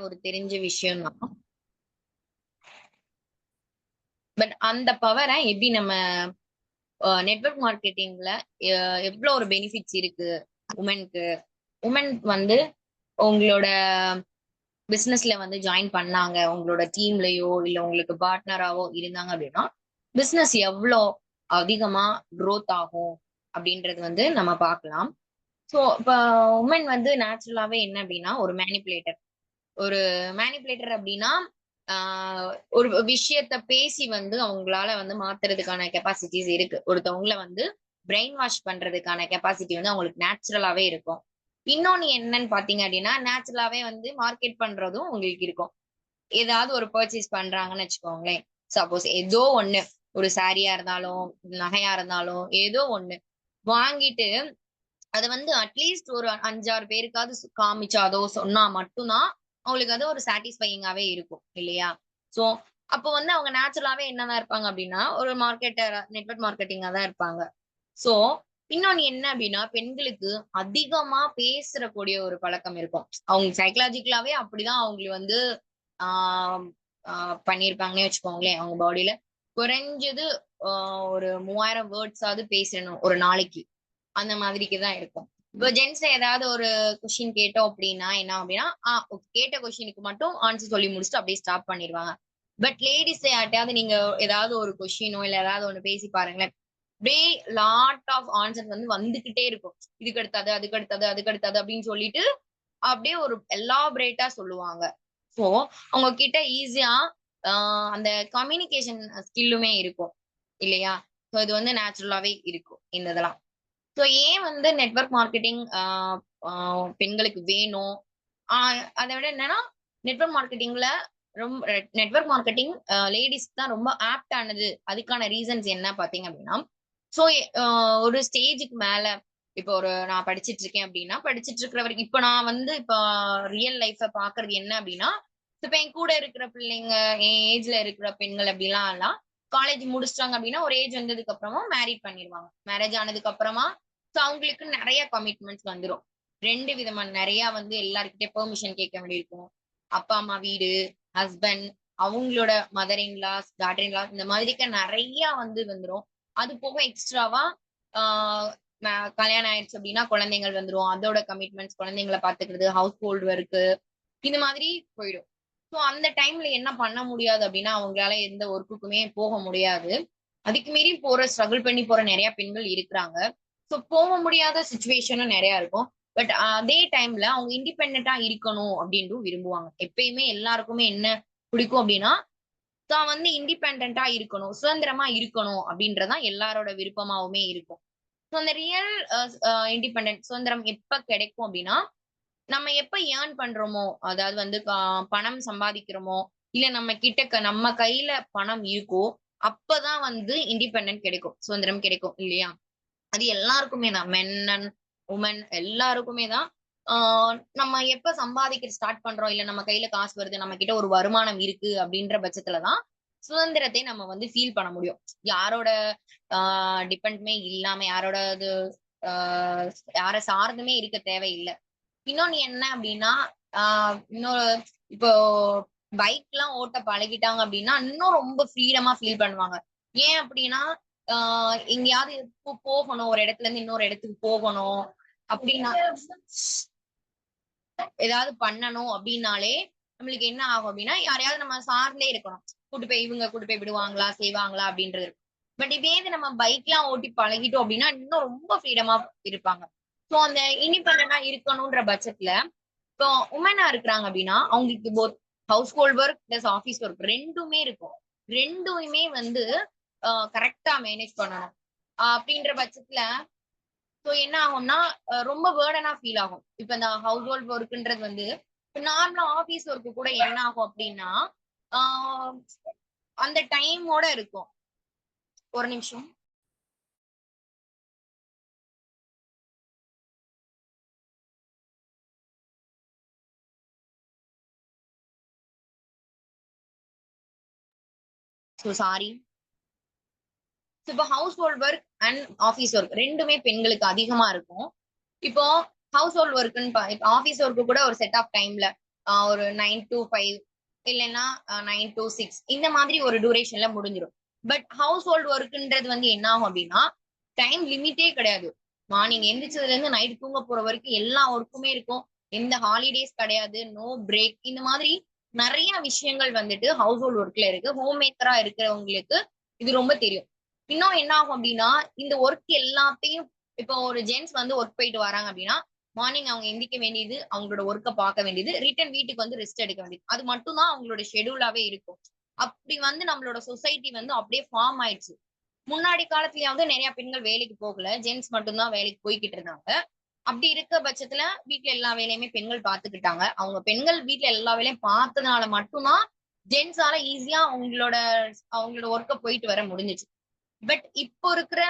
ஒரு தெரிஞ்ச விஷயம் தான். பட் அந்த பவரை எப்படி நம்ம நெட்வொர்க் மார்க்கெட்டிங்ல எவ்வளவு ஒரு பெனிஃபிட்ஸ் இருக்கு உமனுக்கு. உமன் வந்து உங்களோட பிசினஸ்ல வந்து ஜாயின் பண்ணாங்க, உங்களோட டீம்லயோ இல்ல உங்களுக்கு பார்ட்னராவோ இருந்தாங்க அப்படின்னா பிசினஸ் எவ்வளோ அதிகமா growth ஆகும் அப்படின்றது வந்து நம்ம பார்க்கலாம். ஸோ இப்போ உமன் வந்து நேச்சுரலாவே என்ன அப்படின்னா ஒரு மேனிப்புலேட்டர். ஒரு மேனிப்புலேட்டர் அப்படின்னா ஒரு விஷயத்த பேசி வந்து அவங்களால வந்து மாத்துறதுக்கான கெப்பாசிட்டிஸ் இருக்கு. ஒருத்தவங்கள வந்து பிரெயின் வாஷ் பண்றதுக்கான கெப்பாசிட்டி வந்து அவங்களுக்கு நேச்சுரலாவே இருக்கும். இன்னொன்னு என்னன்னு பாத்தீங்க அப்படின்னா நேச்சுரலாவே வந்து மார்க்கெட் பண்றதும் உங்களுக்கு இருக்கும். ஏதாவது ஒரு பர்ச்சேஸ் பண்றாங்கன்னு வச்சுக்கோங்களேன். சப்போஸ் ஏதோ ஒண்ணு, ஒரு சாரியா இருந்தாலும் நகையா இருந்தாலும் ஏதோ ஒண்ணு வாங்கிட்டு அத வந்து அட்லீஸ்ட் ஒரு 5, 6 பேருக்காவது காமிச்சாதோ சொன்னா மட்டும்தான் அவங்களுக்கு அது ஒரு சாட்டிஸ்ஃபையிங்காவே இருக்கும் இல்லையா? சோ அப்போ வந்து அவங்க நேச்சுரலாவே என்னதான் இருப்பாங்க அப்படின்னா ஒரு மார்க்கெட்டர் நெட்வொர்க் மார்க்கெட்டிங்கா தான் இருப்பாங்க. சோ இன்னொன்னு என்ன அப்படின்னா பெண்களுக்கு அதிகமா பேசக்கூடிய ஒரு பழக்கம் இருக்கும். அவங்க சைக்கலாஜிக்கலாவே அப்படிதான் அவங்களுக்கு வந்து ஆஹ் பண்ணிருப்பாங்கன்னே வச்சுக்கோங்களேன். அவங்க பாடியில குறைஞ்சது ஒரு 3000 வேர்ட்ஸாவது பேசணும் ஒரு நாளைக்கு. அந்த மாதிரிக்கு தான் இருக்கும். இப்போ ஜென்ஸ் ஏதாவது ஒரு கொஸ்டின் கேட்டோம் அப்படின்னா என்ன அப்படின்னா கேட்ட கொஸ்டினுக்கு மட்டும் ஆன்சர் சொல்லி முடிச்சுட்டு அப்படியே ஸ்டாப் பண்ணிடுவாங்க. பட் லேடிஸ் யார்ட்டையாவது நீங்க ஏதாவது ஒரு கொஸ்டினோ இல்ல ஏதாவது ஒண்ணு பேசி பாருங்களேன். அப்படியே லாட் ஆஃப் ஆன்சர் வந்து வந்துகிட்டே இருக்கும். இதுக்கு அடுத்தது அதுக்கு அடுத்தது அதுக்கு அடுத்தது அப்படின்னு சொல்லிட்டு அப்படியே ஒரு எலாபரேட்டா சொல்லுவாங்க. சோ அவங்க கிட்ட ஈஸியா அந்த கம்யூனிகேஷன் ஸ்கில்லுமே இருக்கும் இல்லையா? சோ இது வந்து நேச்சுரலாவே இருக்கும் இந்த இதெல்லாம். சோ ஏன் வந்து நெட்வொர்க் மார்க்கெட்டிங் பெண்களுக்கு வேணும்? அதை விட என்னன்னா நெட்வொர்க் மார்க்கெட்டிங்ல ரொம்ப நெட்வொர்க் மார்க்கெட்டிங் லேடிஸ்க்கு தான் ரொம்ப ஆப்ட் ஆனது. அதுக்கான ரீசன்ஸ் என்ன பாத்தீங்க அப்படின்னா சோ ஒரு ஸ்டேஜுக்கு மேல இப்போ ஒரு நான் படிச்சிட்டு இருக்கேன் அப்படின்னா படிச்சிட்டு இருக்கிற வரைக்கும் இப்ப நான் வந்து இப்ப ரியல் லைஃப பாக்குறது என்ன அப்படின்னா இப்ப என் கூட இருக்கிற பிள்ளைங்க என் ஏஜ்ல இருக்கிற பெண்கள் அப்படிலாம் காலேஜ் முடிச்சிட்டாங்க அப்படின்னா ஒரு ஏஜ் வந்ததுக்கு அப்புறமா மேரிட் பண்ணிடுவாங்க. மேரேஜ் ஆனதுக்கு அப்புறமா சோ அவங்களுக்கு நிறைய கமிட்மெண்ட்ஸ் வந்துரும். ரெண்டு விதமான நிறைய வந்து எல்லாருக்கிட்டே பெர்மிஷன் கேட்க வேண்டியிருக்கும். அப்பா அம்மா வீடு, ஹஸ்பண்ட், அவங்களோட மதர் இன்லாஸ், டாட்டர் இன்லாஸ் இந்த மாதிரிக்க நிறைய வந்து வந்துரும். அது போக எக்ஸ்ட்ராவா ஆஹ் கல்யாணம் ஆயிடுச்சு அப்படின்னா குழந்தைகள் வந்துரும். அதோட கமிட்மெண்ட்ஸ் குழந்தைங்களை பாத்துக்கிறது, ஹவுஸ் ஹோல்டு ஒர்க்கு இந்த மாதிரி போயிடும். சோ அந்த டைம்ல என்ன பண்ண முடியாது அப்படின்னா அவங்களால எந்த ஒர்க்குக்குமே போக முடியாது. அதுக்கு மீறி ஸ்ட்ரகிள் பண்ணி போற நிறைய பெண்கள் இருக்கிறாங்க. சோ போக முடியாத சுச்சுவேஷனும் நிறைய இருக்கும். பட் அதே டைம்ல அவங்க இண்டிபெண்டா இருக்கணும் அப்படின்னு விரும்புவாங்க. எப்பயுமே எல்லாருக்குமே என்ன பிடிக்கும் அப்படின்னா தான் வந்து இண்டிபெண்டா இருக்கணும், சுதந்திரமா இருக்கணும் அப்படின்றதான் எல்லாரோட விருப்பமாவுமே இருக்கும். ஸோ அந்த ரியல் இண்டிபெண்டன்ட் சுதந்திரம் எப்ப கிடைக்கும் அப்படின்னா நம்ம எப்ப ஏர்ன் பண்றோமோ, அதாவது வந்து பணம் சம்பாதிக்கிறோமோ இல்ல நம்ம கிட்ட நம்ம கையில பணம் இருக்கோ அப்பதான் வந்து இண்டிபெண்டன்ட் கிடைக்கும், சுதந்திரம் கிடைக்கும் இல்லையா? அது எல்லாருக்குமே தான், மென் அண்ட் உமன் எல்லாருக்குமே தான். நம்ம எப்ப சம்பாதிக்க ஸ்டார்ட் பண்றோம் இல்ல நம்ம கையில காசு வருது, நம்ம கிட்ட ஒரு வருமானம் இருக்கு அப்படின்ற பட்சத்துலதான் சுதந்திரத்தை நம்ம வந்து ஃபீல் பண்ண முடியும். யாரோட டிபெண்ட்மே இல்லாம யாரோட இது ஆஹ் யார சார்ந்துமே இருக்க தேவையில்லை. இன்னொன்னு என்ன அப்படின்னா இன்னொரு இப்போ பைக் எல்லாம் ஓட்ட பழகிட்டாங்க அப்படின்னா இன்னும் ரொம்ப ஃப்ரீடமா ஃபீல் பண்ணுவாங்க. ஏன் அப்படின்னா எங்கேயாவது போகணும், ஒரு இடத்துல இருந்து இன்னொரு இடத்துக்கு போகணும் அப்படின்னா ஏதாவது பண்ணணும் அப்படின்னாலே நம்மளுக்கு என்ன ஆகும் அப்படின்னா யாரையாவது நம்ம சார்ந்தே இருக்கணும். கூட்டு போய் விடுவாங்களா செய்வாங்களா அப்படின்றது. பட் இதே இது நம்ம பைக் எல்லாம் ஓட்டி பழகிட்டோம் அப்படின்னா இன்னும் ரொம்ப ஃப்ரீடமா இருப்பாங்க. சோ அந்த இண்டிபெண்டா இருக்கணும்ன்ற பட்சத்துல இப்போ உமனா இருக்கிறாங்க அப்படின்னா அவங்களுக்கு both house hold work plus office work ரெண்டுமே இருக்கும். ரெண்டுமே வந்து கரெக்டா மேனேஜ் பண்ணணும். அப்படின்ற பட்சத்துல சோ என்ன ஆகும்னா ரொம்ப பேர்டனா ஃபீல் ஆகும். இப்ப இந்த ஹவுஸ் ஹோல்ட் ஒர்க்ன்றது வந்து நார்மலா ஆபீஸ் ஒர்க் கூட என்ன ஆகும் அப்படின்னா ஆஹ் அந்த டைமோட இருக்கும். ஒரு நிமிஷம். So sorry. இப்போ household work and office work ரெண்டுமே பெண்களுக்கு அதிகமா இருக்கும். இப்போ ஹவுஸ் ஹோல்ட் ஒர்க்னு இப்போ ஆபீஸ் ஒர்க்கு கூட ஒரு செட் ஆஃப் டைம்ல ஒரு 9 to 5 இல்லைன்னா 9 to 6 இந்த மாதிரி ஒரு டூரேஷன்ல முடிஞ்சிடும். பட் ஹவுஸ் ஹோல்ட் ஒர்க்ன்றது வந்து என்ன ஆகும் அப்படின்னா டைம் லிமிட்டே கிடையாது. மார்னிங் எந்திரிச்சதுல இருந்து நைட் தூங்க போற வரைக்கும் எல்லா ஒர்க்குமே இருக்கும். எந்த ஹாலிடேஸ் கிடையாது, நோ பிரேக். இந்த மாதிரி நிறைய விஷயங்கள் வந்துட்டு ஹவுஸ் ஹோல்ட் ஒர்க்ல இருக்கு. ஹோம் மேக்கரா இருக்கிறவங்களுக்கு இது ரொம்ப தெரியும். இன்னும் என்ன ஆகும் அப்படின்னா இந்த ஒர்க் எல்லாத்தையும் இப்போ ஒரு ஜென்ட்ஸ் வந்து ஒர்க் போயிட்டு வராங்க அப்படின்னா மார்னிங் அவங்க எந்திக்க வேண்டியது, அவங்களோட ஒர்க்கை பார்க்க வேண்டியது, ரிட்டர்ன் வீட்டுக்கு வந்து ரெஸ்ட் எடுக்க வேண்டியது. அது மட்டும் தான் அவங்களோட ஷெடியூலாவே இருக்கும். அப்படி வந்து நம்மளோட சொசைட்டி வந்து அப்படியே ஃபார்ம் ஆயிடுச்சு. முன்னாடி காலத்துலயாவது நிறைய பெண்கள் வேலைக்கு போகல, ஜென்ட்ஸ் மட்டும்தான் வேலைக்கு போய்கிட்டு இருந்தாங்க. அப்படி இருக்க பட்சத்துல வீட்ல எல்லா வேலையுமே பெண்கள் பாத்துக்கிட்டாங்க. அவங்க பெண்கள் வீட்ல எல்லா வேலையும் பார்த்ததுனால மட்டும்தான் ஜென்ட்ஸால ஈஸியா அவங்களோட அவங்களோட ஒர்க்க போயிட்டு வர முடிஞ்சுச்சு. பட் இப்போ இருக்கிற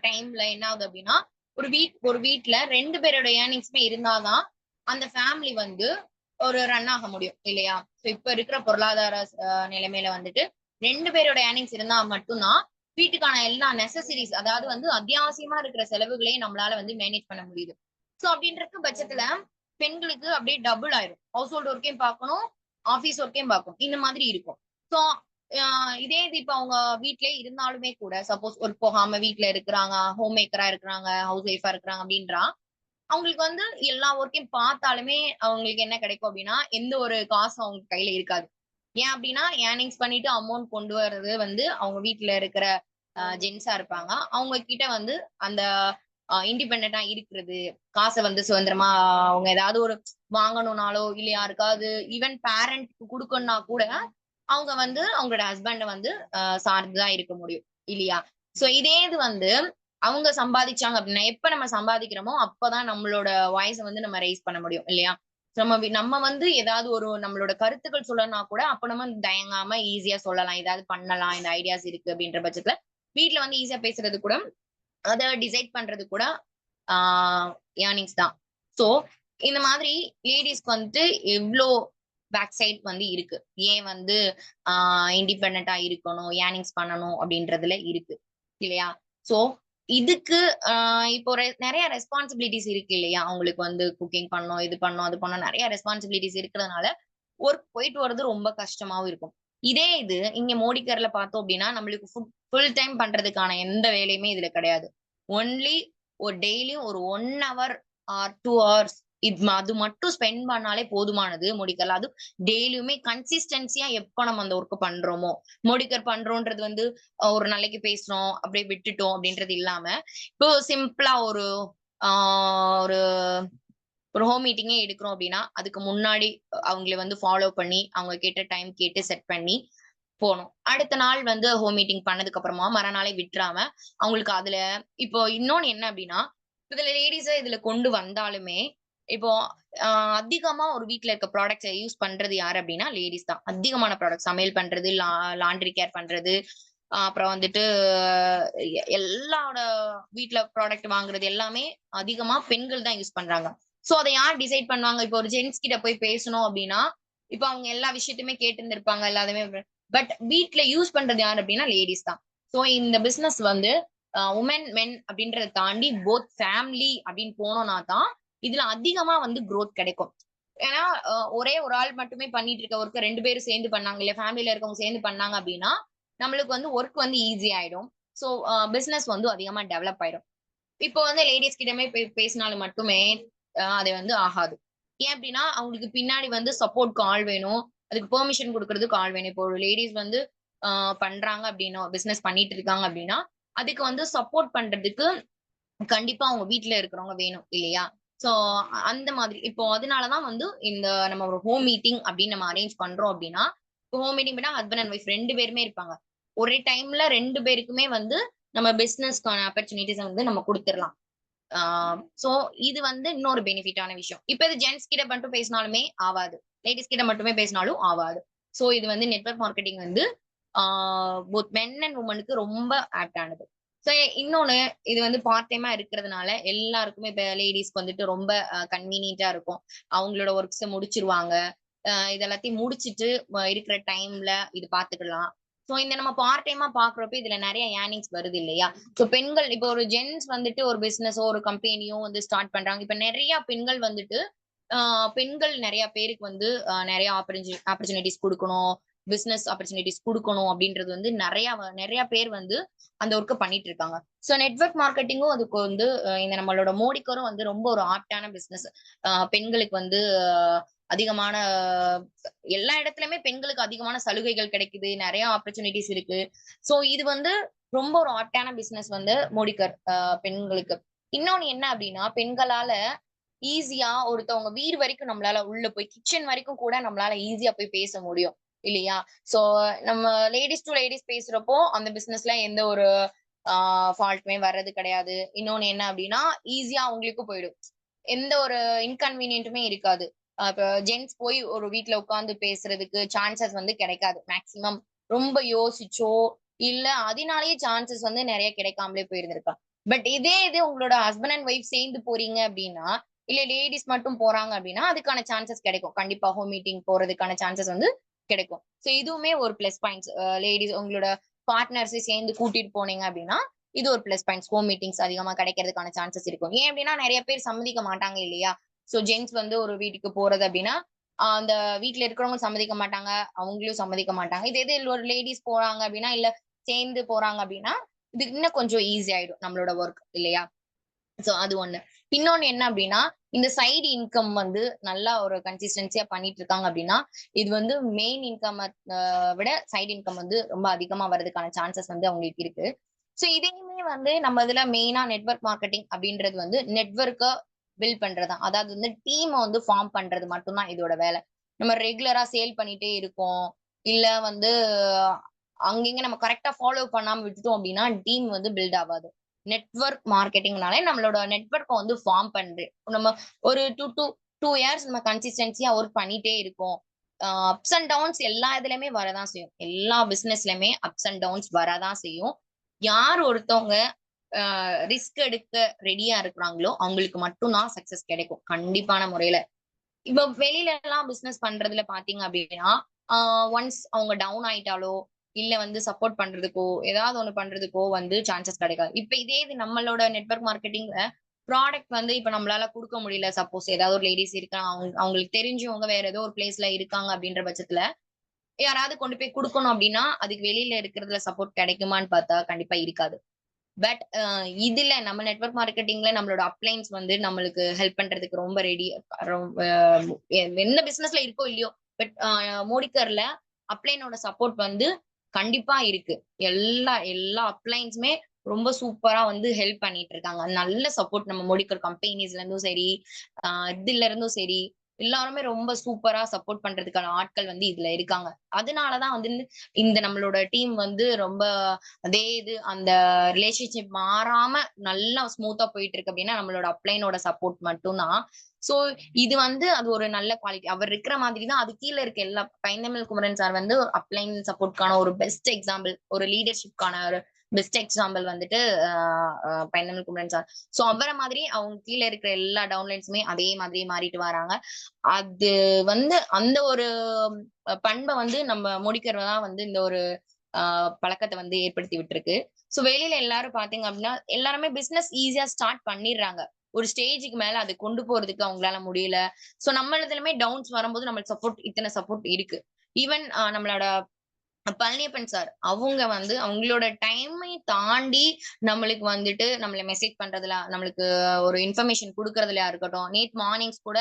டைம்ல என்ன ஆகுது அப்படின்னா ஒரு வீட்ல 2 பேரோட ஏர்னிங்ஸ்மே இருந்தாதான் அந்த ஃபேமிலி வந்து ஒரு ரன் ஆக முடியும் இல்லையா? சோ இப்ப இருக்கிற பொருளாதார நிலைமையில வந்துட்டு 2 பேரோட ஏர்னிங்ஸ் இருந்தா மட்டும்தான் வீட்டுக்கான எல்லா நெசசரிஸ், அதாவது வந்து அத்தியாவசியமா இருக்கிற செலவுகளையும் நம்மளால வந்து மேனேஜ் பண்ண முடியுது. சோ அப்படின்ற பட்சத்துல பெண்களுக்கு அப்படியே டபுள் ஆயிரும். ஹவுஸ் ஹோல்ட் ஒர்க்கையும் பார்க்கணும், ஆபீஸ் ஒர்க்கையும் பார்க்கணும். இந்த மாதிரி இருக்கும். சோ இதே இது இப்ப அவங்க வீட்லயே இருந்தாலுமே கூட சப்போஸ் ஒர்க் போகாம வீட்ல இருக்கிறாங்க, ஹோம் மேக்கரா இருக்கிறாங்க, ஹவுஸ் ஒய்ஃபா இருக்கிறாங்க அப்படின்றா அவங்களுக்கு வந்து எல்லா ஒர்க்கையும் பார்த்தாலுமே அவங்களுக்கு என்ன கிடைக்கும் அப்படின்னா எந்த ஒரு காசும் அவங்க கையில இருக்காது. ஏன் அப்படின்னா ஏர்னிங்ஸ் பண்ணிட்டு அமௌண்ட் கொண்டு வர்றது வந்து அவங்க வீட்ல இருக்கிற ஜென்ஸா இருப்பாங்க. அவங்க கிட்ட வந்து அந்த இண்டிபெண்டா இருக்கிறது, காசை வந்து சுதந்திரமா அவங்க ஏதாவது ஒரு வாங்கணும்னாலோ இல்ல யாருக்காவது ஈவன் பேரண்ட்க்கு கொடுக்கணும்னா கூட அவங்க வந்து அவங்களோட ஹஸ்பண்ட வந்து சார்ந்துதான் இருக்க முடியும் இல்லையா? சோ இதே இது வந்து அவங்க சம்பாதிச்சாங்க அப்படின்னா எப்ப நம்ம சம்பாதிக்கிறோமோ அப்பதான் நம்மளோட வாய்ஸ வந்து நம்ம ரைஸ் பண்ண முடியும் இல்லையா? நம்ம வந்து ஏதாவது ஒரு நம்மளோட கருத்துக்கள் சொல்லணும்னா கூட அப்ப நம்ம தயங்காம ஈஸியா சொல்லலாம். ஏதாவது பண்ணலாம், இந்த ஐடியாஸ் இருக்கு அப்படின்ற பட்சத்துல வீட்ல வந்து ஈஸியா பேசுறது கூட, அத டிசைட் பண்றது கூட ஏர்னிங்ஸ் தான். சோ இந்த மாதிரி லேடிஸ்க்கு வந்துட்டு எவ்ளோ பேக் சைட் வந்து இருக்கு. ஏன் வந்து இண்டிபெண்டன்ட்டா இருக்கணும், ஏர்னிங்ஸ் பண்ணணும் அப்படின்றதுல இருக்கு இல்லையா? சோ இதுக்கு இப்போ நிறைய ரெஸ்பான்சிபிலிட்டிஸ் இருக்கு இல்லையா? அவங்களுக்கு வந்து குக்கிங் பண்ணணும், இது பண்ணணும், அது பண்ணணும், நிறைய ரெஸ்பான்சிபிலிட்டிஸ் இருக்கிறதுனால ஒர்க் போயிட்டு வர்றது ரொம்ப கஷ்டமாவும் இருக்கும். இதே இது இங்க மோடிகேர்ல பார்த்தோம் அப்படின்னா நம்மளுக்கு ஃபுல் டைம் பண்றதுக்கான எந்த வேலையுமே இதுல கிடையாது. ஒன்லி ஒரு டெய்லியும் ஒரு 1 ஹவர் ஆர் 2 ஹவர்ஸ் அது மட்டும் ஸ்பெண்ட் பண்ணாலே போதுமானது மோடிகேர்ல. அது டெய்லியுமே கன்சிஸ்டன்சியா எப்ப நம்ம அந்த ஒர்க் பண்றோமோ, மோடிகேர் பண்றோம்ன்றது வந்து ஒரு நாளைக்கு பேசுறோம், அப்படியே விட்டுட்டோம் அப்படின்றது இல்லாம, இப்போ சிம்பிளா ஒரு ஒரு ஒரு ஹோம் மீட்டிங்கே எடுக்கிறோம் அப்படின்னா, அதுக்கு முன்னாடி அவங்கள வந்து ஃபாலோ பண்ணி, அவங்க கேட்ட டைம் கேட்டு செட் பண்ணி போணும். அடுத்த நாள் வந்து ஹோம் மீட்டிங் பண்ணதுக்கு அப்புறமா மறுநாளே விட்டுறாம, அவங்களுக்கு அதுல இப்போ இன்னொன்னு என்ன அப்படின்னா, இதுல இதுல கொண்டு வந்தாலுமே, இப்போ அ அதிகமா ஒரு வீட்ல இருக்க ப்ராடக்ட்ஸ யூஸ் பண்றது யாரு அப்படின்னா, லேடீஸ் தான். அதிகமான ப்ராடக்ட்ஸ் சமையல் பண்றது, லாண்ட்ரி கேர் பண்றது, அப்புறம் வந்துட்டு எல்லாரோட வீட்ல ப்ராடக்ட் வாங்குறது எல்லாமே அதிகமா பெண்கள் தான் யூஸ் பண்றாங்க. சோ அத யார் டிசைட் பண்ணுவாங்க? இப்போ ஒரு ஜென்ட்ஸ் கிட்ட போய் பேசணும் அப்டின்னா, இப்ப அவங்க எல்லா விஷயத்தையுமே கேட்டிருந்திருப்பாங்க எல்லாத்தையுமே. பட் வீட்ல யூஸ் பண்றது யாரு அப்டின்னா லேடீஸ் தான். சோ இந்த பிசினஸ் வந்து வுமன், மென் அப்டின்றத தாண்டி போத் ஃபேமிலி அப்டின்னு போனோம்னா தான், இதுல அதிகமா வந்து குரோத் கிடைக்கும். ஏன்னா, ஒரே ஒரு ஆள் மட்டுமே பண்ணிட்டு இருக்க ஒர்க்க 2 பேரும் சேர்ந்து பண்ணாங்க, இல்ல ஃபேமிலில இருக்கவங்க சேர்ந்து பண்ணாங்க அப்டின்னா, நம்மளுக்கு வந்து ஒர்க் வந்து ஈஸி ஆயிடும். சோ பிசினஸ் வந்து அதிகமா டெவலப் ஆயிடும். இப்போ வந்து லேடீஸ் கிட்டமே பேசினாலும் மட்டுமே அது வந்து ஆகாது. ஏன் அப்டின்னா, அவங்களுக்கு பின்னாடி வந்து சப்போர்ட்க்கு ஆள் வேணும். அதுக்கு பெர்மிஷன் குடுக்குறதுக்கு ஆள் வேணும். இப்போ ஒரு லேடீஸ் வந்து அ பண்றாங்க அப்டின்னா, பிசினஸ் பண்ணிட்டு இருக்காங்க அப்டின்னா, அதுக்கு வந்து சப்போர்ட் பண்றதுக்கு கண்டிப்பா அவங்க வீட்ல இருக்கிறவங்க வேணும் இல்லையா? சோ அந்த மாதிரி. இப்போ அதனால தான் வந்து இந்த நம்ம ஒரு ஹோம் மீட்டிங் அப்டின்னு நம்ம அரேஞ்ச் பண்றோம் அப்டின்னா, இப்போ ஹோம் மீட்டிங் பண்ணா ஹஸ்பண்ட் அண்ட் வைஃப் 2 பேருமே இருப்பாங்க. ஒரே டைம்ல 2 பேருக்குமே வந்து நம்ம பிசினஸ்க்கான ஆப்பர்ச்சுனிட்டீஸ வந்து நம்ம குடுத்துறலாம். ஆ சோ இது வந்து இன்னொரு பெனிஃபிட்டான விஷயம். இப்ப இது ஜென்ட்ஸ் கிட்ட மட்டும் பேசினாலுமே ஆவாது. லேடீஸ் கிட்ட மட்டுமே பேசினாலும் ஆவாது. சோ இது வந்து நெட்வொர்க் மார்க்கெட்டிங் வந்து ஆ போத் மென் அண்ட் வுமன்க்கு ரொம்ப ஆப்ட் ஆனது. சோ இன்னொன்னு இது வந்து பார்ட் டைமா இருக்கிறதுனால எல்லாருக்குமே இப்ப லேடீஸ்க்கு வந்துட்டு ரொம்ப கன்வீனியன்ட்டா இருக்கும். அவங்களோட ஒர்க்ஸ முடிச்சிருவாங்க. இது எல்லாத்தையும் முடிச்சுட்டு இருக்கிற டைம்ல இது பார்த்துக்கலாம். சோ இந்த நம்ம பார்ட் டைமா பார்க்குறப்ப இதுல நெறைய ஏர்னிங்ஸ் வருது இல்லையா? சோ பெண்கள் இப்போ ஒரு ஜென்ட்ஸ் வந்துட்டு ஒரு பிசினஸோ, ஒரு கம்பெனியோ வந்து ஸ்டார்ட் பண்றாங்க. இப்ப நெறைய பெண்கள் வந்துட்டு பெண்கள் நிறைய பேருக்கு வந்து நிறைய ஆப்பர்ச்சுனிட்டிஸ் குடுக்கணும். பிசினஸ் ஆப்பர்ச்சுனிட்டிஸ் குடுக்கணும் அப்படின்றது வந்து நிறைய பேர் வந்து அந்த ஒர்க்க பண்ணிட்டு இருக்காங்க. சோ நெட்வொர்க் மார்க்கெட்டிங்கும் அதுக்கு வந்து இந்த நம்மளோட மோடிக்கரும் வந்து ரொம்ப ஒரு ஆப்ட்டான பிசினஸ். பெண்களுக்கு வந்து அதிகமான எல்லா இடத்துலயுமே பெண்களுக்கு அதிகமான சலுகைகள் கிடைக்குது. நிறைய ஆப்பர்ச்சுனிட்டிஸ் இருக்கு. சோ இது வந்து ரொம்ப ஒரு ஆப்ட்டான பிசினஸ் வந்து மோடிகர் பெண்களுக்கு. இன்னொன்னு என்ன அப்படின்னா, பெண்களால ஈஸியா ஒருத்தவங்க வீடு வரைக்கும் நம்மளால உள்ள போய் கிச்சன் வரைக்கும் கூட நம்மளால ஈஸியா போய் பேச முடியும். இல்லையா? சோ நம்ம லேடீஸ் டூ லேடீஸ் பேசுறப்போ அந்த பிசினஸ்ல எந்த ஒரு ஃபால்ட்டுமே வர்றது கிடையாது. இன்னொன்னு என்ன அப்டின்னா, ஈஸியா அவங்களுக்கும் போயிடும். எந்த ஒரு இன்கன்வீனியன்ட்டுமே இருக்காது. இப்ப ஜென்ட்ஸ் போய் ஒரு வீட்ல உட்கார்ந்து பேசுறதுக்கு சான்சஸ் வந்து கிடைக்காது. மேக்ஸிமம் ரொம்ப யோசிச்சோ, இல்ல அதனாலேயே சான்சஸ் வந்து நெறைய கிடைக்காமலே போயிருந்திருக்கலாம். பட் இதே இது உங்களோட ஹஸ்பண்ட் அண்ட் ஒய்ஃப் சேர்ந்து போறீங்க அப்டின்னா, இல்ல லேடீஸ் மட்டும் போறாங்க அப்டின்னா, அதுக்கான சான்சஸ் கிடைக்கும். கண்டிப்பா ஹோம் மீட்டிங் போறதுக்கான சான்சஸ் வந்து கிடைக்கும். சோ இதுவுமே ஒரு பிளஸ் பாயிண்ட்ஸ். லேடீஸ் உங்களோட பார்ட்னர்ஸ சேர்ந்து கூட்டிட்டு போனீங்க அப்டின்னா, இது ஒரு பிளஸ் பாயிண்ட்ஸ். ஹோம் மீட்டிங்ஸ் அதிகமா கிடைக்கிறதுக்கான சான்சஸ் இருக்கும். ஏன் அப்டின்னா நெறைய பேர் சம்மதிக்க மாட்டாங்க இல்லையா? சோ ஜென்ட்ஸ் வந்து ஒரு வீட்டுக்கு போறது அப்டின்னா, அந்த வீட்ல இருக்கிறவங்க சம்மதிக்க மாட்டாங்க. அவங்களும் சம்மதிக்க மாட்டாங்க. இதே இது ஒரு லேடீஸ் போறாங்க அப்டின்னா, இல்ல சேர்ந்து போறாங்க அப்டின்னா, இது இன்னும் கொஞ்சம் ஈஸி ஆயிடும் நம்மளோட வொர்க் இல்லையா? சோ அது ஒண்ணு. இன்னொன்னு என்ன அப்டின்னா, இந்த சைடு இன்கம் வந்து நல்லா ஒரு கன்சிஸ்டன்சியா பண்ணிட்டு இருக்காங்க அப்டின்னா, இது வந்து மெயின் இன்கம்ம விட சைடு இன்கம் வந்து ரொம்ப அதிகமா வரதுக்கான சான்சஸ் வந்து அவங்களுக்கு இருக்கு. சோ இதையுமே வந்து நம்ம இதுல மெயினா நெட்வொர்க் மார்க்கெட்டிங் அப்டின்றது வந்து நெட்வொர்க்க பில்ட் பண்றது தான். அதாவது வந்து டீம வந்து ஃபார்ம் பண்றது மட்டும் தான் இதோட வேல. நம்ம ரெகுலரா சேல் பண்ணிட்டே இருக்கோம். இல்ல வந்து அங்க நம்ம கரெக்ட்டா ஃபாலோ பண்ணாம விட்டுட்டோம் அப்டின்னா, டீம் வந்து பில்ட் ஆவாது. நெட்வொர்க் மார்க்கெட்டிங்னாலே நம்மளோட நெட்வொர்க்க வந்து ஃபார்ம் நம்ம ஒரு 2 இயர்ஸ் நம்ம கன்சிஸ்டன்சியா வொர்க் பண்ணிட்டே இருக்கோம். அப்ஸ் அண்ட் டவுன்ஸ் எல்லா இதுலயுமே வரதான் செய்யும். எல்லா பிசினஸ்லயுமே அப்ஸ் அண்ட் டவுன்ஸ் வரதான் செய்யும். யார் ஒருத்தவங்க ரிஸ்க் எடுக்க ரெடியா இருக்கிறாங்களோ, அவங்களுக்கு மட்டும் தான் சக்சஸ் கிடைக்கும். கண்டிப்பான முறையில. இப்ப வெளியில எல்லாம் பிசினஸ் பண்றதுல பார்த்தீங்க அப்டின்னா, ஆ ஒன்ஸ் அவங்க டவுன் ஆயிட்டாலோ, இல்ல வந்து சப்போர்ட் பண்றதுக்கோ, ஏதாவது ஒண்ணு பண்றதுக்கோ வந்து சான்சஸ் கிடைக்காது. இப்ப இதே இது நம்மளோட நெட்வொர்க் மார்க்கெட்டிங்ல ப்ராடக்ட் வந்து இப்ப நம்மளால குடுக்க முடியல. சப்போஸ் ஏதாவது ஒரு லேடீஸ் இருக்காங்க. அவங்களுக்கு தெரிஞ்சவங்க வேற ஏதோ ஒரு பிளேஸ்ல இருக்காங்க அப்டின்ற பட்சத்துல, யாராவது கொண்டு போய் குடுக்கணும் அப்டின்னா, அதுக்கு வெளியில இருக்கிறதுல சப்போர்ட் கிடைக்குமான்னு பார்த்தா கண்டிப்பா இருக்காது. பட் இதுல நம்ம நெட்வொர்க் மார்க்கெட்டிங்ல நம்மளோட அப்ளைன்ஸ் வந்து நம்மளுக்கு ஹெல்ப் பண்றதுக்கு ரொம்ப ரெடி. ரொம்ப எந்த பிசினஸ்ல இருக்கோ இல்லையோ, பட் மோடிக்கர்ல அப்ளைனோட சப்போர்ட் வந்து கண்டிப்பா இருக்கு. எல்லா எல்லா அப்ளைன்ஸுமே ரொம்ப சூப்பரா வந்து ஹெல்ப் பண்ணிட்டு இருக்காங்க. நல்ல சப்போர்ட் நம்ம மோடிக்கர் கம்பெனிஸ்ல இருந்தும் சரி, இதுல இருந்தும் சரி, எல்லாருமே ரொம்ப சூப்பரா சப்போர்ட் பண்றதுக்கான ஆட்கள் வந்து இதுல இருக்காங்க. அதனாலதான் வந்து இந்த நம்மளோட டீம் வந்து ரொம்ப அதே இது அந்த ரிலேஷன்ஷிப் மாறாம நல்லா ஸ்மூத்தா போயிட்டு இருக்கு அப்படின்னா, நம்மளோட அப்ளைனோட சப்போர்ட் மட்டும் தான். சோ இது வந்து அது ஒரு நல்ல குவாலிட்டி. அவர் இருக்கிற மாதிரி தான் அது கீழ இருக்க எல்லா பைந்தமிழ் குமரன் சார் வந்து அப்ளைன் சப்போர்ட்க்கான ஒரு பெஸ்ட் எக்ஸாம்பிள். ஒரு லீடர்ஷிப்க்கான ஒரு பெஸ்ட் எக்ஸாம்பிள் வந்துட்டு அ அ பைந்தமிழ் குமரன் சார். சோ அவர மாதிரி அவங்க கீழ இருக்கிற எல்லா டவுன்லைன்ஸுமே அதே மாதிரி மாறிட்டு வராங்க. அது வந்து அந்த ஒரு பண்ப வந்து நம்ம முடிக்கிறவ தான் வந்து இந்த ஒரு பழக்கத்த வந்து ஏற்படுத்தி விட்டுருக்கு. சோ வெளியில எல்லாரும் பார்த்தீங்க அப்டின்னா, எல்லாருமே பிசினஸ் ஈஸியா ஸ்டார்ட் பண்ணிர்றாங்க. ஒரு ஸ்டேஜ்க்கு மேல அத கொண்டு போறதுக்கு அவங்களால முடியல. சோ நம்மளதுலயுமே டவுன்ஸ் வரும்போது நம்மளுக்கு இத்தன சப்போர்ட் இருக்கு. ஈவன் நம்மளோட பழனியப்பன் சார். அவங்க வந்து அவங்களோட டைமை தாண்டி நம்மளுக்கு வந்துட்டு நம்மள மெசேஜ் பண்றதுல, நம்மளுக்கு ஒரு இன்ஃபர்மேஷன் குடுக்குறதுலயா இருக்கட்டும், நேத்து மார்னிங்ஸ் கூட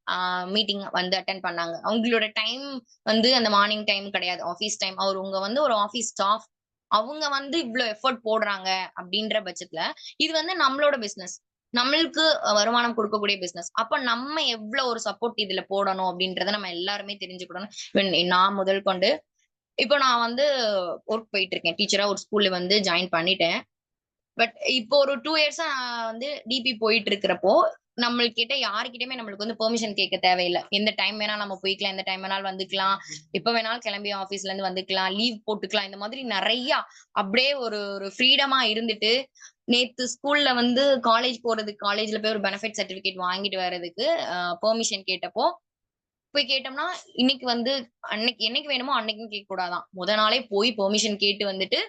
ஆ மீட்டிங் வந்து அட்டெண்ட் பண்ணாங்க. அவங்களோட டைம் வந்து அந்த மார்னிங் டைம் கிடையாது. Office time. அவங்க வந்து ஒரு ஆஃபீஸ் ஸ்டாஃப். அவங்க வந்து இவ்ளோ எஃபோர்ட் போடுறாங்க அப்படின்ற பட்சத்துல, இது வந்து நம்மளோட பிசினஸ். நம்மளுக்கு வருமானம் குடுக்கக்கூடிய பிசினஸ். அப்ப நம்ம எவ்ளோ ஒரு சப்போர்ட் இதுல போடணும் அப்படின்றத நம்ம எல்லாருமே தெரிஞ்சுக்கணும். ஈவன் நான் முதல் கொண்டு இப்போ நான் வந்து ஒர்க் போயிட்டு இருக்கேன். டீச்சரா ஒரு ஸ்கூல்ல வந்து ஜாயின் பண்ணிட்டேன். பட் இப்போ ஒரு 2 இயர்ஸா நான் வந்து டிபி போயிட்டு இருக்கிறப்போ, நம்மள்கிட்ட யார்கிட்டயுமே நம்மளுக்கு வந்து பெர்மிஷன் கேட்க தேவையில்ல. எந்த டைம் வேணாலும் நம்ம போய்க்கலாம். எந்த டைம் வேணாலும் வந்துக்கலாம். எப்ப வேணாலும் கிளம்பி ஆஃபீஸ்ல இருந்து வந்துக்கலாம். லீவ் போட்டுக்கலாம். இந்த மாதிரி நெறையா அப்படியே ஒரு ஒரு ஃப்ரீடமா இருந்துட்டு, நேத்து ஸ்கூல்ல வந்து காலேஜ்ல போய் ஒரு பெனிஃபிட் சர்டிபிகேட் வாங்கிட்டு வரதுக்கு பெர்மிஷன் கேட்டப்போ, போய் கேட்டோம்னா, இன்னைக்கு வந்து அன்னைக்கு என்னைக்கு வேணுமோ அன்னைக்குன்னு கேட்க கூடாதாம். நாளே போய் பெர்மிஷன் கேட்டு வந்துட்டு,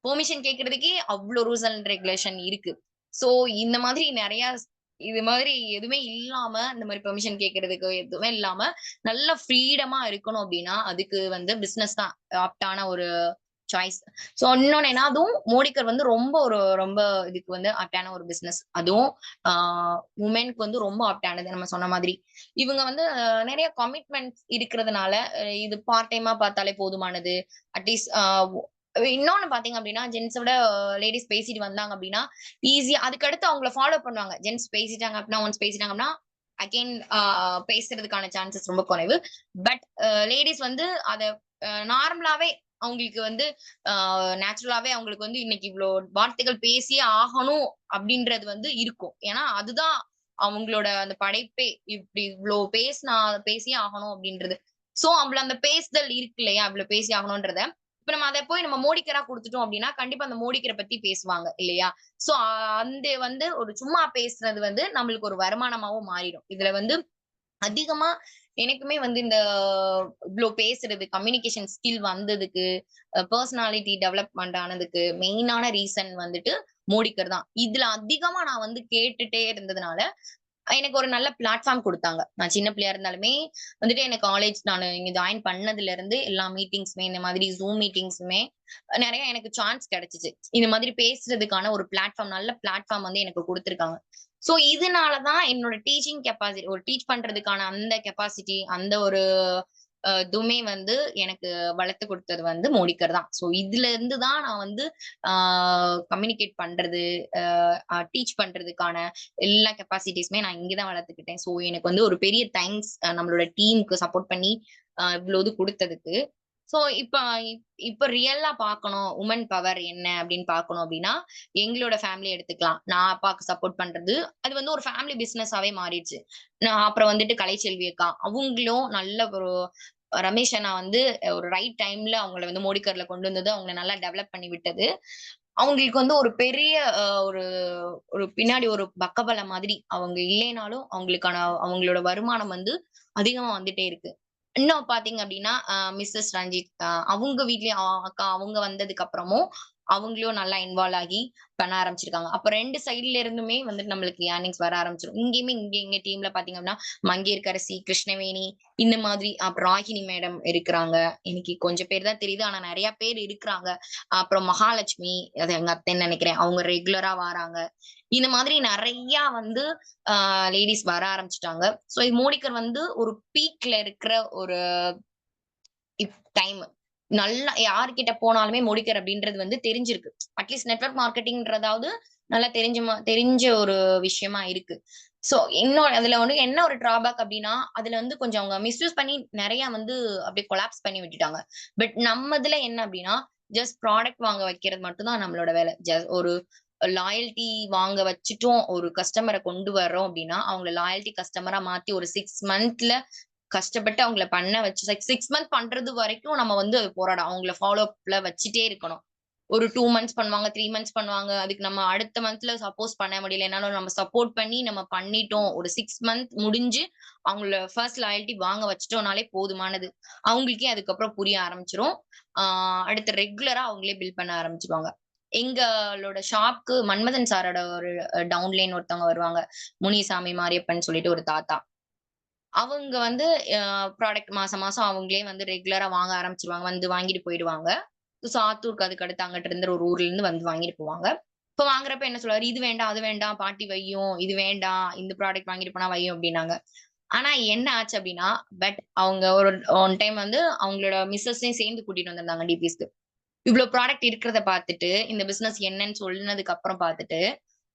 பெர்மிஷன் கேட்கறதுக்கே அவ்ளோ ரூல்ஸ் அண்ட் ரெகுலேஷன் இருக்கு. சோ இந்த மாதிரி நெறைய இது மாதிரி எதுவுமே இல்லாம, இந்த மாதிரி பெர்மிஷன் கேட்கறதுக்கு எதுவுமே இல்லாம, நல்ல ஃப்ரீடமா இருக்கணும் அப்டின்னா, அதுக்கு வந்து பிசினஸ் தான் ஆப்ட்டான ஒரு சாய்ஸ். சோ இன்னொன்னு என்ன, அதுவும் மோடிகர் வந்து ரொம்ப இதுக்கு வந்து ஆப்ட்டான ஒரு பிசினஸ். அதுவும் ஆ வுமென்க்கு வந்து ரொம்ப ஆப்ட்டானது நம்ம சொன்ன மாதிரி. இவங்க வந்து நெறைய கமிட்மெண்ட்ஸ் இருக்கிறதுனால, இது பார்ட் டைமா பார்த்தாலே போதுமானது. அட்லீஸ்ட் இன்னொன்னு பார்த்தீங்க அப்டின்னா, ஜென்ட்ஸ விட லேடீஸ் பேசிட்டு வந்தாங்க அப்டின்னா, ஈஸியா அதுக்கடுத்து அவங்கள ஃபாலோ பண்ணுவாங்க. ஜென்ட்ஸ் பேசிட்டாங்க அப்டின்னா, ஒன்ஸ் பேசிட்டாங்க அப்டின்னா, அகைன் பேசுறதுக்கான சான்சஸ் ரொம்ப குறைவு. பட் லேடீஸ் வந்து அத நார்மலாவே அவங்களுக்கு வந்து நேச்சுரலாவே அவங்களுக்கு வந்து இன்னைக்கு இவ்ளோ வார்த்தைகள் பேசியே ஆகணும் அப்டின்றது வந்து இருக்கும். ஏன்னா, அதுதான் அவங்களோட அந்த படைப்பே. இப்டி இவ்ளோ பேசியே ஆகணும் அப்டின்றது. சோ, அவங்கள அந்த பேசுதல் இருக்கு இல்லையா? இவ்ளோ பேசி ஆகணும்ன்றத. இப்ப நம்ம அத போய் நம்ம மோடிக்கரா குடுத்துட்டோம் அப்டின்னா, கண்டிப்பா அந்த மோடிக்கர பத்தி பேசுவாங்க இல்லையா? சோ, அந்த வந்து ஒரு சும்மா பேசுறது வந்து நம்மளுக்கு ஒரு வருமானமாவும் மாறிடும். இதுல வந்து அதிகமா எனக்குமே வந்து இந்த இவ்ளோ பேசுறது, கம்யூனிகேஷன் ஸ்கில் வந்ததுக்கு, பெர்சனாலிட்டி டெவலப்மெண்ட் ஆனதுக்கு மெயினான ரீசன் வந்துட்டு மோடிக்கர் தான். இதுல அதிகமா நான் வந்து கேட்டுட்டே இருந்ததுனால, எனக்கு ஒரு நல்ல பிளாட்ஃபார்ம் குடுத்தாங்க. நான் சின்ன பிள்ளையா இருந்தாலுமே வந்துட்டு எனக்கு காலேஜ் நானு இங்க ஜாயின் பண்ணதுல இருந்து எல்லா மீட்டிங்ஸ்மே இந்த மாதிரி Zoom மீட்டிங்ஸுமே நெறைய எனக்கு சான்ஸ் கிடைச்சுச்சு. இந்த மாதிரி பேசுறதுக்கான ஒரு பிளாட்ஃபார்ம் நல்ல பிளாட்ஃபார்ம் வந்து எனக்கு குடுத்துருக்காங்க. சோ இதனால தான் என்னோட டீச்சிங் கெப்பாசிட்டி ஒரு டீச் பண்றதுக்கான அந்த கெப்பாசிட்டி அந்த ஒரு இதுவுமே வந்து எனக்கு வளர்த்து குடுத்தது வந்து மோடிக்கர் தான். சோ இதுல இருந்து தான் நான் வந்து ஆ கம்யூனிகேட் பண்றது, டீச் பண்றதுக்கான எல்லா கெப்பாசிட்டீஸ்மே நான் இங்க தான் வளர்த்துக்கிட்டேன். சோ எனக்கு வந்து ஒரு பெரிய தேங்க்ஸ் நம்மளோட டீம்க்கு சப்போர்ட் பண்ணி இவ்ளோ இது குடுத்ததுக்கு. சோ இப்ப ரியலா பார்க்கணும், வுமன் பவர் என்ன அப்படின்னு பார்க்கணும் அப்படின்னா, எங்களோட ஃபேமிலி எடுத்துக்கலாம். நான் அப்பாக்கு சப்போர்ட் பண்றது, அது வந்து ஒரு ஃபேமிலி பிசினஸாவே மாறிடுச்சு. நான் அப்புறம் வந்துட்டு கலைச்செல்வி அக்கா, அவங்களும் நல்ல ஒரு ரமேஷ் அண்ணா வந்து ஒரு ரைட் டைம்ல அவங்கள வந்து மோடிக்கர்ல கொண்டு வந்தது, அவங்கள நல்லா டெவலப் பண்ணி விட்டது. அவங்களுக்கு வந்து ஒரு பெரிய ஒரு ஒரு பின்னாடி ஒரு பக்கபலம் மாதிரி அவங்க இல்லைனாலும் அவங்களுக்கான அவங்களோட வருமானம் வந்து அதிகமா வந்துட்டே இருக்கு. இன்னும் பார்த்தீங்க அப்டின்னா, மிஸ்ஸஸ் ரஞ்சித் அவங்க வீட்லயும் அக்கா அவங்க வந்ததுக்கு அப்புறமும், அவங்களும் நல்லா இன்வால்வ் ஆகி பண்ண ஆரம்பிச்சிருக்காங்க. அப்ப 2 சைட்ல இருந்துமே வந்துட்டு நம்மளுக்கு ஏர்னிங்ஸ் வர ஆரம்பிச்சுரும். இங்கேயுமே எங்க டீம்ல பார்த்தீங்க அப்டின்னா, மங்கையர்கரசி, கிருஷ்ணவேணி இந்த மாதிரி அப்புறம் ராகினி மேடம் இருக்கிறாங்க. எனக்கு கொஞ்சம் பேர் தான் தெரியுது. ஆனா நெறைய பேர் இருக்கிறாங்க. அப்புறம் மகாலட்சுமி, அது எங்க அத்தைன்னு நெனைக்கிறேன். அவங்க ரெகுலரா வாராங்க. இந்த மாதிரி நெறையா வந்து லேடீஸ் வர ஆரம்பிச்சுட்டாங்க. சோ மோடிக்கர் வந்து ஒரு பீக்ல இருக்கிற ஒரு டைம். நல்லா யார்கிட்ட போனாலுமே மோடிக்கர் அப்படின்றது வந்து தெரிஞ்சிருக்கு. அட்லீஸ்ட் நெட்வொர்க் மார்க்கெட்டிங்ன்றதாவது நல்லா தெரிஞ்ச ஒரு விஷயமா இருக்கு. சோ அதுல வந்து என்ன ஒரு டிராபேக் அப்டின்னா, அதுல வந்து கொஞ்சம் அவங்க மிஸ்யூஸ் பண்ணி நெறைய வந்து அப்படியே கொலாப்ஸ் பண்ணி விட்டுட்டாங்க. பட் நம்மதுல என்ன அப்டின்னா, ஜஸ்ட் ப்ராடக்ட் வாங்க வைக்கிறது மட்டும் தான் நம்மளோட வேல. ஒரு லாயல்டி வாங்க வச்சுட்டோம், ஒரு கஸ்டமர கொண்டு வர்றோம் அப்டின்னா, அவங்கள லாயல்டி கஸ்டமரா மாத்தி ஒரு 6 மந்த்ல கஷ்டப்பட்டு அவங்கள பண்ண வச்சு 6 மந்த் பண்றது வரைக்கும் நம்ம வந்து போராடம். அவங்கள ஃபாலோ அப்ல வச்சுட்டே இருக்கணும். ஒரு 2 மந்த்ஸ் பண்ணுவாங்க, 3 மந்த்ஸ் பண்ணுவாங்க. அதுக்கு நம்ம அடுத்த மந்த்ல சப்போஸ் பண்ண முடியலனாலும் நம்ம சப்போர்ட் பண்ணி நம்ம பண்ணிட்டோம். ஒரு 6 மந்த் முடிஞ்சு அவங்கள ஃபர்ஸ்ட் லாயல்டி வாங்க வச்சுட்டோம்னாலே போதுமானது. அவங்களுக்கே அதுக்கப்புறம் புரிய ஆரம்பிச்சுரும். ஆ அடுத்து ரெகுலரா அவங்களே பில் பண்ண ஆரம்பிச்சுருவாங்க. எங்களோட ஷாப்க்கு மன்மதன் சாரோட ஒரு டவுன்லைன் ஒருத்தவங்க வருவாங்க. முனிசாமி மாரியப்பன் சொல்லிட்டு ஒரு தாத்தா. அவங்க வந்து ப்ராடக்ட் மாசம் மாசம் அவங்களே வந்து ரெகுலரா வாங்க ஆரம்பிச்சுருவாங்க. வந்து வாங்கிட்டு போயிடுவாங்க. சாத்தூருக்கு அதுக்கு அடுத்து அங்கிட்டு இருந்து ஒரு ஊர்ல இருந்து வந்து வாங்கிட்டு போவாங்க. இப்ப வாங்குறப்ப என்ன சொல்லுவாரு, "இது வேண்டாம், அது வேண்டாம், பாட்டி வையும். இது வேண்டாம். இந்த ப்ராடக்ட் வாங்கிட்டு போனா வையும்" அப்டின்னாங்க. ஆனா என்ன ஆச்சு அப்டின்னா, அவங்க ஒரு ஒன் டைம் வந்து அவங்களோட மிஸ்ஸஸையும் சேர்ந்து கூட்டிட்டு வந்திருந்தாங்க டிபிஸ்க்கு. இவ்ளோ ப்ராடக்ட் இருக்கிறத பார்த்துட்டு, இந்த பிசினஸ் என்னன்னு சொன்னதுக்கு அப்புறம் பார்த்துட்டு,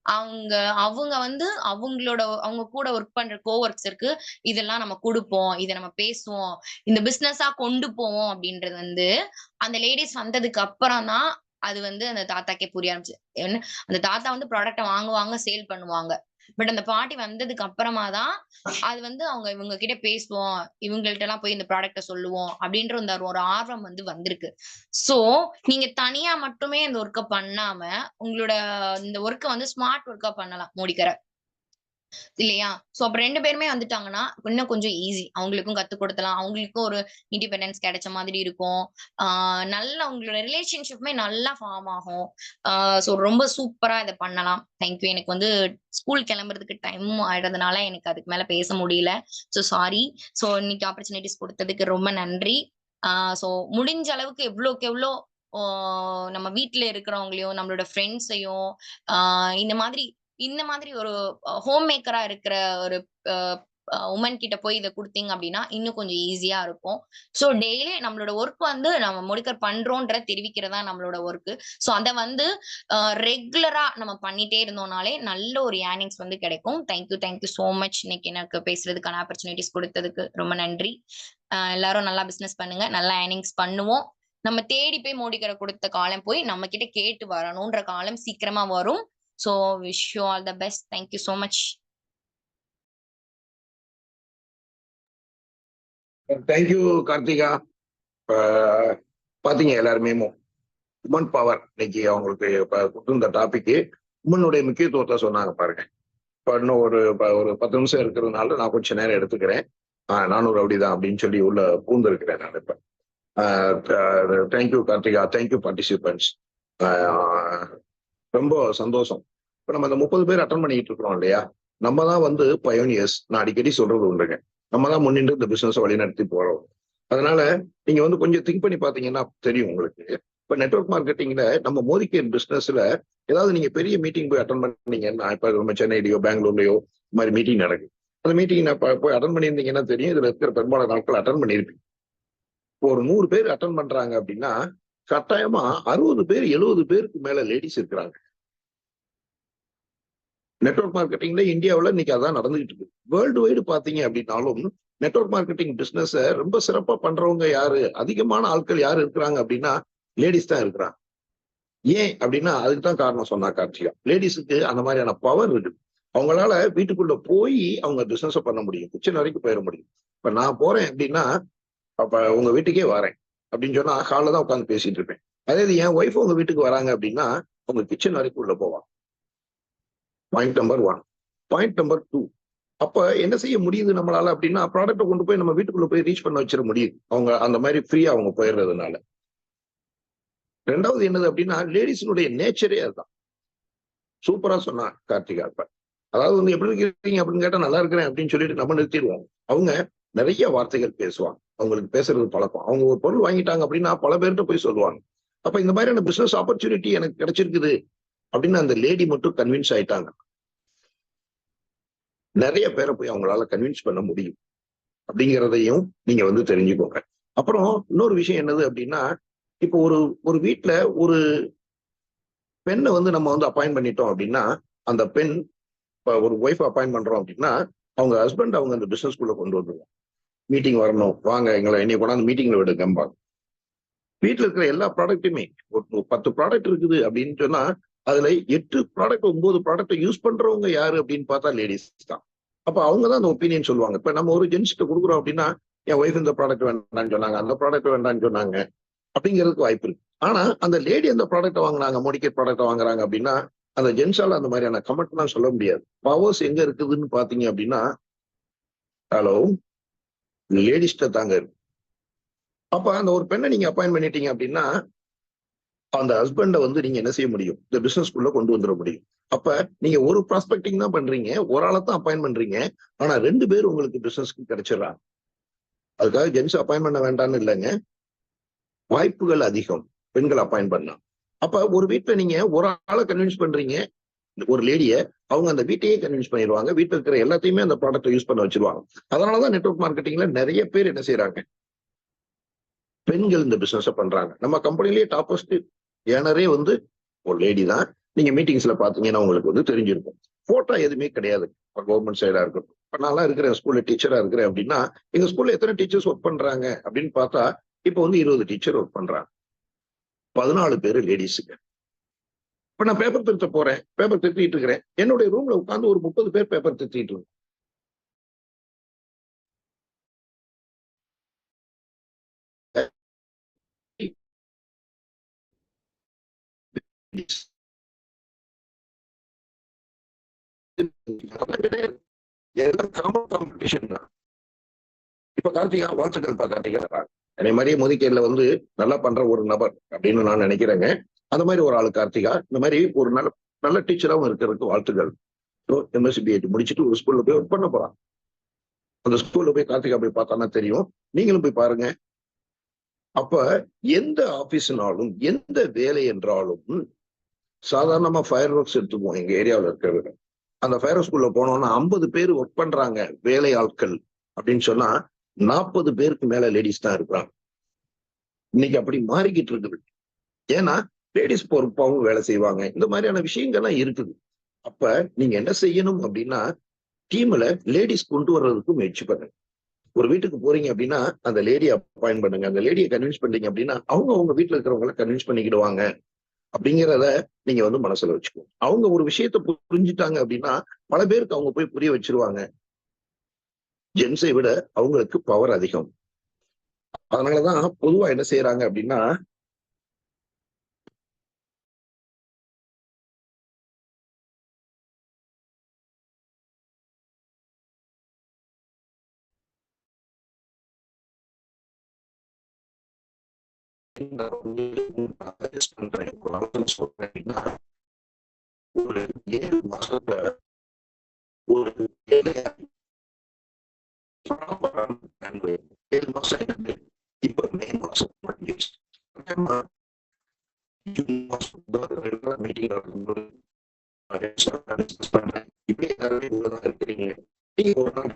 அவங்க அவங்க வந்து அவங்க கூட ஒர்க் பண்ற கோவொர்க்ஸருக்கு இதெல்லாம் நம்ம குடுப்போம். இத நம்ம பேசுவோம். இந்த பிசினஸா கொண்டு போவோம் அப்டின்றது வந்து, அந்த லேடீஸ் வந்ததுக்கு அப்புறம் தான் அது வந்து அந்த தாத்தாக்கே புரிய ஆரம்பிச்சுது. அந்த தாத்தா வந்து ப்ராடக்ட்ட வாங்குவாங்க, சேல் பண்ணுவாங்க. பட் அந்த பாட்டி வந்ததுக்கு அப்புறமா தான், அது வந்து அவங்க இவங்க கிட்ட பேசுவோம். இவங்கள்ட்டலாம் போய் இந்த ப்ராடக்ட்ட சொல்லுவோம். அப்டின்ற அந்த ஒரு ஆர்வம் வந்து வந்திருக்கு. சோ, நீங்க தனியா மட்டுமே இந்த ஒர்க்க பண்ணாம, உங்களோட இந்த ஒர்க்க வந்து ஸ்மார்ட் ஒர்க்கா பண்ணலாம் மோடிக்கர. இல்லையா? சோ அப்ப 2 பேருமே வந்துட்டாங்கன்னா, இன்னும் கொஞ்சம் ஈஸி. அவங்களுக்கும் கத்துக் குடுக்கலாம். அவங்களுக்கும் ஒரு இண்டிபெண்டன்ஸ் கிடைச்ச மாதிரி இருக்கும். ஆ நல்லா உங்களோட ரிலேஷன்ஷிப்புமே நல்லா ஃபார்ம் ஆகும். ஆ சோ ரொம்ப சூப்பரா இத பண்ணலாம். Thank you. எனக்கு வந்து ஸ்கூல் கிளம்புறதுக்கு டைமும் ஆயிடுறதுனால எனக்கு அதுக்கு மேல பேச முடியல. So sorry. சோ இன்னைக்கு ஆப்பர்ச்சுனிட்டீஸ் குடுத்ததுக்கு ரொம்ப நன்றி. ஆ சோ முடிஞ்ச அளவுக்கு எவ்வளோக்கு எவ்வளோ ஓ நம்ம வீட்ல இருக்கிறவங்களையும், நம்மளோட ஃப்ரெண்ட்ஸையும், ஆ இந்த மாதிரி இந்த மாதிரி ஒரு ஹோம் மேக்கரா இருக்கிற ஒரு அ வுமன் கிட்ட போய் இத குடுத்தீங்க அப்டின்னா, இன்னும் கொஞ்சம் ஈஸியா இருக்கும். ஸோ டெய்லி நம்மளோட ஒர்க் வந்து நம்ம பண்றோம்ன்றத தெரிவிக்கிறது தான் நம்மளோட ஒர்க்கு. ஸோ அத வந்து அ ரெகுலரா நம்ம பண்ணிட்டே இருந்தோம்னாலே, நல்ல ஒரு ஏர்னிங்ஸ் வந்து கிடைக்கும். Thank you so much. இன்னைக்கு எனக்கு பேசுறதுக்கான ஆப்பர்ச்சுனிட்டீஸ் குடுத்ததுக்கு ரொம்ப நன்றி. எல்லாரும் நல்லா பிசினஸ் பண்ணுங்க. நல்லா ஏர்னிங்ஸ் பண்ணுவோம். நம்ம தேடி போய் மோடிக்கர குடுத்த காலம் போய் நம்ம கிட்ட கேட்டு வரணுன்ற காலம் சீக்கிரமா வரும். So wish you all the best. Thank you so much. Thank you Karthika. பாத்தீங்க எல்லாருமே உமன் பவர் இன்னைக்கு அவங்களுக்கு கொடுத்திருந்த டாபிக் உமனுடைய முக்கியத்துவத்தை சொன்னாங்க பாருங்க. இப்ப இன்னும் ஒரு 10 நிமிஷம் இருக்கிறதுனால நான் கொஞ்சம் நேரம் எடுத்துக்கிறேன். நானும் ரவுடிதான் அப்படின்னு சொல்லி உள்ள பூந்து இருக்கிறேன் நான் இப்ப. Thank you Karthika, thank you participants. ரொம்ப சந்தோஷம். இப்ப நம்ம இந்த 30 பேர் அட்டன் பண்ணிட்டு இருக்கிறோம் இல்லையா, நம்ம தான் வந்து பயோனியர்ஸ். நான் அடிக்கடி சொல்றது உண்டுங்க. நம்ம தான் முன்னின்று இந்த பிசினஸ் வழிநடத்தி போறோம். அதனால நீங்க வந்து கொஞ்சம் திங்க் பண்ணி பாத்தீங்கன்னா தெரியும் உங்களுக்கு. இப்ப நெட்வொர்க் மார்க்கெட்டிங்ல நம்ம மோதிகேர் பிசினஸ்ல ஏதாவது நீங்க பெரிய மீட்டிங் போய் அட்டன் பண்ணீங்கன்னா, இப்ப நம்ம சென்னையிலயோ பெங்களூர்லயோ இந்த மாதிரி மீட்டிங் நடக்குது. அந்த மீட்டிங் போய் அட்டன் பண்ணியிருந்தீங்கன்னா தெரியும். இதுல இருக்கிற பெரும்பாலான நாட்கள் அட்டன் பண்ணியிருப்பீங்க. ஒரு 100 பேர் அட்டன் பண்றாங்க அப்படின்னா கட்டாயமா 60 பேர் 70 பேருக்கு மேல லேடிஸ் இருக்கிறாங்க. நெட்வொர்க் மார்க்கெட்டிங்ல இந்தியாவில் இன்னைக்கு அதான் நடந்துகிட்டு இருக்கு. வேர்ல்டு வைடு பாத்தீங்க அப்படின்னாலும் நெட்வொர்க் மார்க்கெட்டிங் பிசினஸ் ரொம்ப சிறப்பா பண்றவங்க யாரு, அதிகமான ஆட்கள் யாரு இருக்கிறாங்க அப்படின்னா லேடிஸ் தான் இருக்கிறாங்க. ஏன் அப்படின்னா அதுக்கு தான் காரணம் சொன்னா கார்த்திகா. லேடிஸுக்கு அந்த மாதிரியான பவர் இருக்கு. அவங்களால வீட்டுக்குள்ள போய் அவங்க பிசினஸ் பண்ண முடியும். கிச்சன் வரைக்கும் போயிட முடியும். இப்ப நான் போறேன் அப்படின்னா அப்ப உங்க வீட்டுக்கே வரேன் அப்படின்னு சொன்னா ஹாலில் தான் உட்காந்து பேசிட்டு இருப்பேன். அதே இது என் ஒய்ஃப் உங்க வீட்டுக்கு வராங்க அப்படின்னா உங்க கிச்சன் வரைக்கும் உள்ள போவாங்க. Point number 1. Point number 2. அப்ப என்ன செய்ய முடியுது நம்மளால அப்படின்னா ப்ராடக்ட்டை கொண்டு போய் நம்ம வீட்டுக்குள்ள போய் ரீச் பண்ண வச்சிட முடியுது. அவங்க அந்த மாதிரி ஃப்ரீயா அவங்க போயிடுறதுனால. 2வது என்னது அப்படின்னா லேடிஸினுடைய நேச்சரே அதுதான். சூப்பரா சொன்னா கார்த்திகா. இப்ப அதாவது வந்து எப்படி இருக்கீங்க அப்படின்னு கேட்டா நல்லா இருக்கிறேன் அப்படின்னு சொல்லிட்டு நம்ம நிறுத்திடுவோம். அவங்க நிறைய வார்த்தைகள் பேசுவாங்க. அவங்களுக்கு பேசுறது பழக்கம். அவங்க ஒரு பொருள் வாங்கிட்டாங்க அப்படின்னா பல பேர்கிட்ட போய் சொல்லுவாங்க. அப்ப இந்த மாதிரியான பிசினஸ் ஆப்பர்ச்சுனிட்டி எனக்கு கிடைச்சிருக்குது அப்படின்னு அந்த லேடி மட்டும் கன்வின்ஸ் ஆயிட்டாங்க. நிறைய பேரை போய் அவங்களால கன்வின்ஸ் பண்ண முடியும் அப்படிங்கிறதையும் நீங்க வந்து தெரிஞ்சுக்கோங்க. அப்புறம் இன்னொரு விஷயம் என்னது அப்படின்னா இப்போ ஒரு ஒரு வீட்டுல ஒரு பெண்ணை வந்து நம்ம வந்து அப்பாயிண்ட் பண்ணிட்டோம் அப்படின்னா அந்த பெண் இப்ப ஒரு ஒய்ஃப் அப்பாயிண்ட் பண்றோம் அப்படின்னா அவங்க ஹஸ்பண்ட் அவங்க அந்த பிசினஸ்குள்ள கொண்டு வந்துருவாங்க. மீட்டிங் வரணும் வாங்க எங்களை என்னை கொண்டாந்து மீட்டிங்ல விடுங்கம்பாங்க. வீட்டுல இருக்கிற எல்லா ப்ராடக்ட்டுமே ஒரு 10 ப்ராடக்ட் இருக்குது அப்படின்னு சொன்னா அதுல 8 ப்ராடக்ட் 9 ப்ராடக்ட் யூஸ் பண்றவங்க யாரு அப்படின்னு பார்த்தா லேடிஸ் தான். அப்ப அவங்க தான் அந்த ஒப்பீனியன் சொல்லுவாங்க. இப்ப நம்ம ஒரு ஜென்ஸ்க்கு கொடுக்குறோம் அப்படின்னா என் ஒய்ஃப் இந்த ப்ராடக்ட் வேண்டாம்னு சொன்னாங்க, அந்த ப்ராடக்ட் வேண்டாம்னு சொன்னாங்க அப்படிங்கிறதுக்கு வாய்ப்பு இருக்கு. ஆனா அந்த லேடி அந்த ப்ராடக்ட் வாங்கினாங்க, மோடிகேட் ப்ராடக்ட் வாங்குறாங்க அப்படின்னா அந்த ஜென்ஸால அந்த மாதிரியான கமெண்ட்லாம் சொல்ல முடியாது. பவர்ஸ் எங்க இருக்குதுன்னு பாத்தீங்க அப்படின்னா ஹலோ லேடிஸ்ட தாங்க இருக்கு. அப்ப அந்த ஒரு பெண்ணை நீங்க அப்பாயிண்ட் பண்ணிட்டீங்க அப்படின்னா அந்த ஹஸ்பண்ட வந்து நீங்க என்ன செய்ய முடியும், இந்த பிசினஸ்க்குள்ள கொண்டு வந்துட முடியும். அப்ப நீங்க ஒரு ப்ராஸ்பெக்டிங் தான் பண்றீங்க, ஒரு ஆளை தான் அப்பாயிண்ட் பண்றீங்க. ஆனா 2 பேர் உங்களுக்கு பிசினஸ்க்கு கிடைச்சிடறாங்க. அதுக்காக ஜென்ஸ் அப்பாயிண்ட் பண்ண வேண்டாம்னு இல்லைங்க. வாய்ப்புகள் அதிகம் பெண்கள் அப்பாயிண்ட் பண்ணா. அப்ப ஒரு வீட்டுல நீங்க ஒரு ஆளை கன்வின்ஸ் பண்றீங்க, ஒரு லேடிய, அவங்க அந்த வீட்டையே கன்வின்ஸ் பண்ணிடுவாங்க. வீட்டுல இருக்கிற எல்லாத்தையுமே அந்த ப்ராடக்ட்டை யூஸ் பண்ண வச்சிருவாங்க. அதனாலதான் நெட்வொர்க் மார்க்கெட்டிங்ல நிறைய பேர் என்ன செய்யறாங்க, பெண்கள் இந்த பிசினஸ் பண்றாங்க. நம்ம கம்பெனிலேயே டாப்பஸ்ட் ஏனரே வந்து ஒரு லேடி தான். நீங்க மீட்டிங்ஸ்ல பாத்தீங்கன்னா உங்களுக்கு வந்து தெரிஞ்சிருக்கும். போட்டோ எதுவுமே கிடையாது. கவர்மெண்ட் சைடா இருக்கட்டும். இப்ப நான் இருக்கிறேன் ஸ்கூல்ல டீச்சரா இருக்கிறேன் அப்படின்னா எங்க ஸ்கூல்ல எத்தனை டீச்சர்ஸ் ஒர்க் பண்றாங்க அப்படின்னு பார்த்தா இப்ப வந்து 20 டீச்சர் ஒர்க் பண்றாங்க. 14 பேரு லேடிஸுங்க. இப்ப நான் பேப்பர் திருத்த போறேன், பேப்பர் திருத்திட்டு இருக்கிறேன். என்னுடைய ரூம்ல உட்கார்ந்து ஒரு 30 பேர் பேப்பர் திருத்திட்டு இருக்கு. எல்லாம் காம்படிஷன் தான். இப்ப கார்த்திகா, வாழ்த்துக்கள் கார்த்திகா. அதே மாதிரியே முதிக்கேர்ல வந்து நல்லா பண்ற ஒரு நபர் அப்படின்னு நான் நினைக்கிறேங்க. அந்த மாதிரி ஒரு ஆளு கார்த்திகா. இந்த மாதிரி ஒரு நல்ல நல்ல டீச்சராகவும் இருக்கிறதுக்கு வாழ்த்துக்கள். எம்எஸ்சி பிஎட் முடிச்சுட்டு ஒரு ஸ்கூல்ல போய் ஒர்க் பண்ண போறான். அந்த ஸ்கூல்ல போய் கார்த்திகா போய் பார்த்தானா தெரியும். நீங்களும் போய் பாருங்க. அப்ப எந்த ஆபீஸ்னாலும் எந்த வேலை என்றாலும் சாதாரணமா ஃபயர் ஒர்க்ஸ் எடுத்துக்குவோம் எங்க ஏரியாவில் இருக்கிறது. அந்த ஃபயர் ஸ்கூல்ல போனோம்னா 50 பேர் ஒர்க் பண்றாங்க வேலை ஆட்கள் அப்படின்னு சொன்னா 40 பேருக்கு மேல லேடிஸ் தான் இருக்கிறாங்க. இன்னைக்கு அப்படி மாறிக்கிட்டு இருக்குது. ஏன்னா லேடிஸ் பொறுப்பாவும் வேலை செய்வாங்க. இந்த மாதிரியான விஷயங்கள்லாம் இருக்குது. அப்ப நீங்க என்ன செய்யணும் அப்படின்னா டீம்ல லேடிஸ் கொண்டு வர்றதுக்கு முயற்சி பண்ணுங்க. ஒரு வீட்டுக்கு போறீங்க அப்படின்னா அந்த லேடியை அப்பாயிண்ட் பண்ணுங்க. அந்த லேடியை கன்வின்ஸ் பண்ணீங்க அப்படின்னா அவங்க வீட்டுல இருக்கிறவங்களை கன்வின்ஸ் பண்ணிக்கிடுவாங்க அப்படிங்கிறத நீங்க வந்து மனசுல வச்சுக்கோங்க. அவங்க ஒரு விஷயத்த புரிஞ்சுட்டாங்க அப்படின்னா பல பேருக்கு அவங்க போய் புரிய வச்சிருவாங்க. ஜென்ஸை விட அவங்களுக்கு பவர் அதிகம். அதனாலதான் பொதுவா என்ன செய்யறாங்க அப்படின்னா ஒரு 7 மாசத்துல ஒரு 7 மாசம் இப்ப மே மாசம் மீட்டிங் இப்படி இருக்கிறீங்க. நீங்க ஒரு நாள்